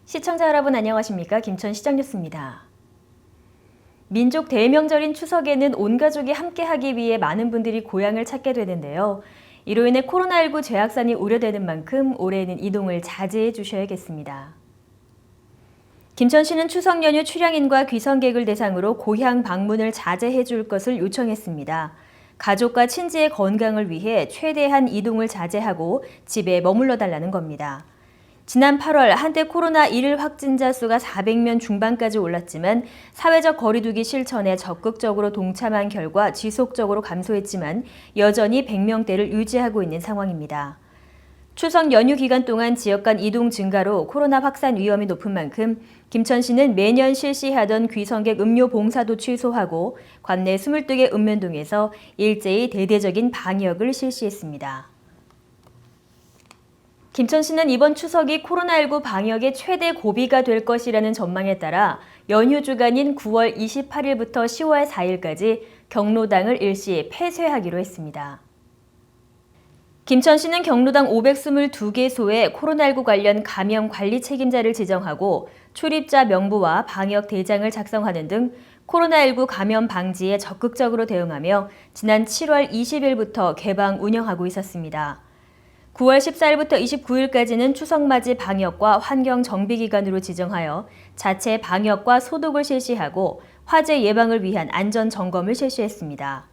시청자 여러분 안녕하십니까? 김천시장 뉴스입니다. 민족 대명절인 추석에는 온 가족이 함께하기 위해 많은 분들이 고향을 찾게 되는데요. 이로 인해 코로나19 재확산이 우려되는 만큼 올해는 이동을 자제해 주셔야겠습니다. 김천시는 추석 연휴 출향인과 귀성객을 대상으로 고향 방문을 자제해 줄 것을 요청했습니다. 가족과 친지의 건강을 위해 최대한 이동을 자제하고 집에 머물러 달라는 겁니다. 지난 8월 한때 코로나 1일 확진자 수가 400명 중반까지 올랐지만 사회적 거리두기 실천에 적극적으로 동참한 결과 지속적으로 감소했지만 여전히 100명대를 유지하고 있는 상황입니다. 추석 연휴 기간 동안 지역 간 이동 증가로 코로나 확산 위험이 높은 만큼 김천시는 매년 실시하던 귀성객 음료 봉사도 취소하고 관내 22개 읍면동에서 일제히 대대적인 방역을 실시했습니다. 김천시는 이번 추석이 코로나19 방역의 최대 고비가 될 것이라는 전망에 따라 연휴 주간인 9월 28일부터 10월 4일까지 경로당을 일시 폐쇄하기로 했습니다. 김천시는 경로당 522개소에 코로나19 관련 감염 관리 책임자를 지정하고 출입자 명부와 방역 대장을 작성하는 등 코로나19 감염 방지에 적극적으로 대응하며 지난 7월 20일부터 개방 운영하고 있었습니다. 9월 14일부터 29일까지는 추석맞이 방역과 환경 정비 기간으로 지정하여 자체 방역과 소독을 실시하고 화재 예방을 위한 안전 점검을 실시했습니다.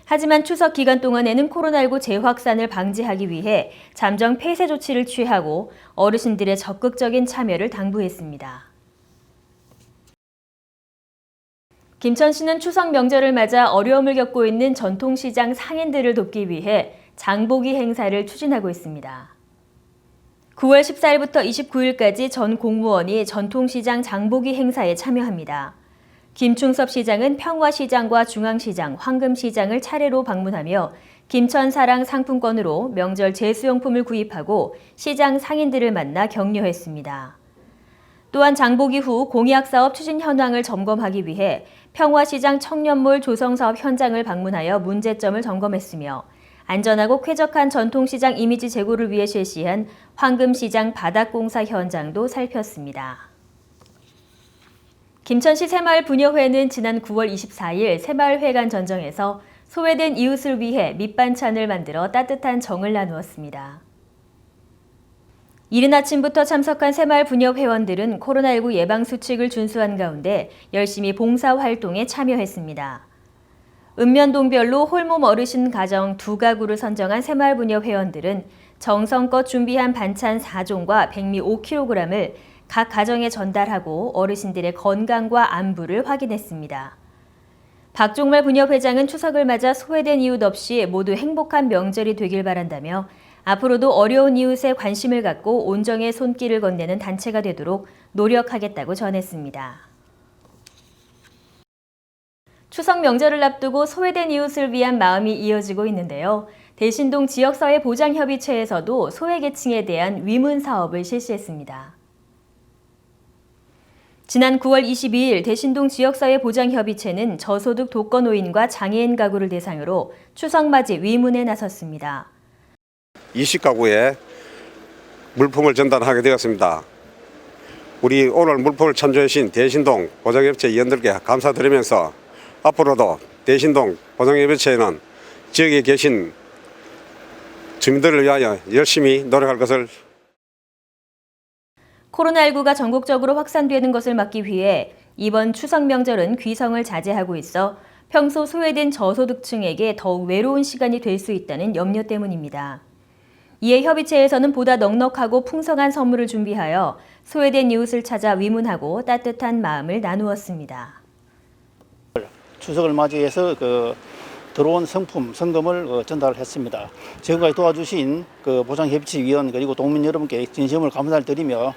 하지만 추석 기간 동안에는 코로나19 재확산을 방지하기 위해 잠정 폐쇄 조치를 취하고 어르신들의 적극적인 참여를 당부했습니다. 김천시는 추석 명절을 맞아 어려움을 겪고 있는 전통시장 상인들을 돕기 위해 장보기 행사를 추진하고 있습니다. 9월 14일부터 29일까지 전 공무원이 전통시장 장보기 행사에 참여합니다. 김충섭 시장은 평화시장과 중앙시장, 황금시장을 차례로 방문하며 김천사랑 상품권으로 명절 제수용품을 구입하고 시장 상인들을 만나 격려했습니다. 또한 장보기 후 공약사업 추진 현황을 점검하기 위해 평화시장 청년몰 조성사업 현장을 방문하여 문제점을 점검했으며 안전하고 쾌적한 전통시장 이미지 제고를 위해 실시한 황금시장 바닥공사 현장도 살폈습니다. 김천시 새마을부녀회는 지난 9월 24일 새마을회관 전정에서 소외된 이웃을 위해 밑반찬을 만들어 따뜻한 정을 나누었습니다. 이른 아침부터 참석한 새마을부녀 회원들은 코로나19 예방수칙을 준수한 가운데 열심히 봉사활동에 참여했습니다. 읍면동별로 홀몸 어르신 가정 2가구를 선정한 새마을부녀 회원들은 정성껏 준비한 반찬 4종과 백미 5kg을 각 가정에 전달하고 어르신들의 건강과 안부를 확인했습니다. 박종말 부녀회장은 추석을 맞아 소외된 이웃 없이 모두 행복한 명절이 되길 바란다며 앞으로도 어려운 이웃에 관심을 갖고 온정의 손길을 건네는 단체가 되도록 노력하겠다고 전했습니다. 추석 명절을 앞두고 소외된 이웃을 위한 마음이 이어지고 있는데요. 대신동 지역사회 보장협의체에서도 소외계층에 대한 위문 사업을 실시했습니다. 지난 9월 22일 대신동 지역사회 보장협의체는 저소득 독거노인과 장애인 가구를 대상으로 추석맞이 위문에 나섰습니다. 20가구에 물품을 전달하게 되었습니다. 우리 오늘 물품을 참조해 주신 대신동 보장협의체 위원들께 감사드리면서 앞으로도 대신동 보장협의체는 지역에 계신 주민들을 위하여 열심히 노력할 것을. 코로나19가 전국적으로 확산되는 것을 막기 위해 이번 추석 명절은 귀성을 자제하고 있어 평소 소외된 저소득층에게 더욱 외로운 시간이 될 수 있다는 염려 때문입니다. 이에 협의체에서는 보다 넉넉하고 풍성한 선물을 준비하여 소외된 이웃을 찾아 위문하고 따뜻한 마음을 나누었습니다. 추석을 맞이해서 들어온 성품, 성금을 전달했습니다. 지금까지 도와주신 보장협의체 위원 그리고 동민 여러분께 진심을 감사를 드리며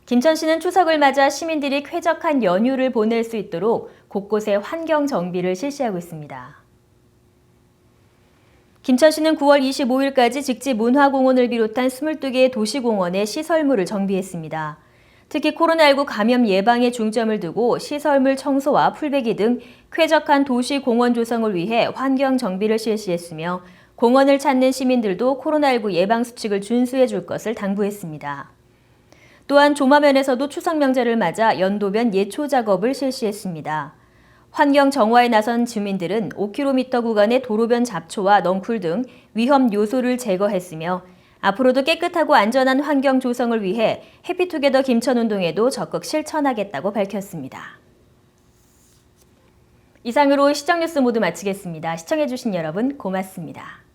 김천시는 추석을 맞아 시민들이 쾌적한 연휴를 보낼 수 있도록 곳곳에 환경 정비를 실시하고 있습니다. 김천시는 9월 25일까지 직지 문화공원을 비롯한 22개의 도시공원에 시설물을 정비했습니다. 특히 코로나19 감염 예방에 중점을 두고 시설물 청소와 풀베기 등 쾌적한 도시 공원 조성을 위해 환경 정비를 실시했으며 공원을 찾는 시민들도 코로나19 예방 수칙을 준수해 줄 것을 당부했습니다. 또한 조마면에서도 추석 명절을 맞아 연도변 예초 작업을 실시했습니다. 환경 정화에 나선 주민들은 5km 구간의 도로변 잡초와 넝쿨 등 위험 요소를 제거했으며 앞으로도 깨끗하고 안전한 환경 조성을 위해 해피투게더 김천운동에도 적극 실천하겠다고 밝혔습니다. 이상으로 시정뉴스 모두 마치겠습니다. 시청해주신 여러분 고맙습니다.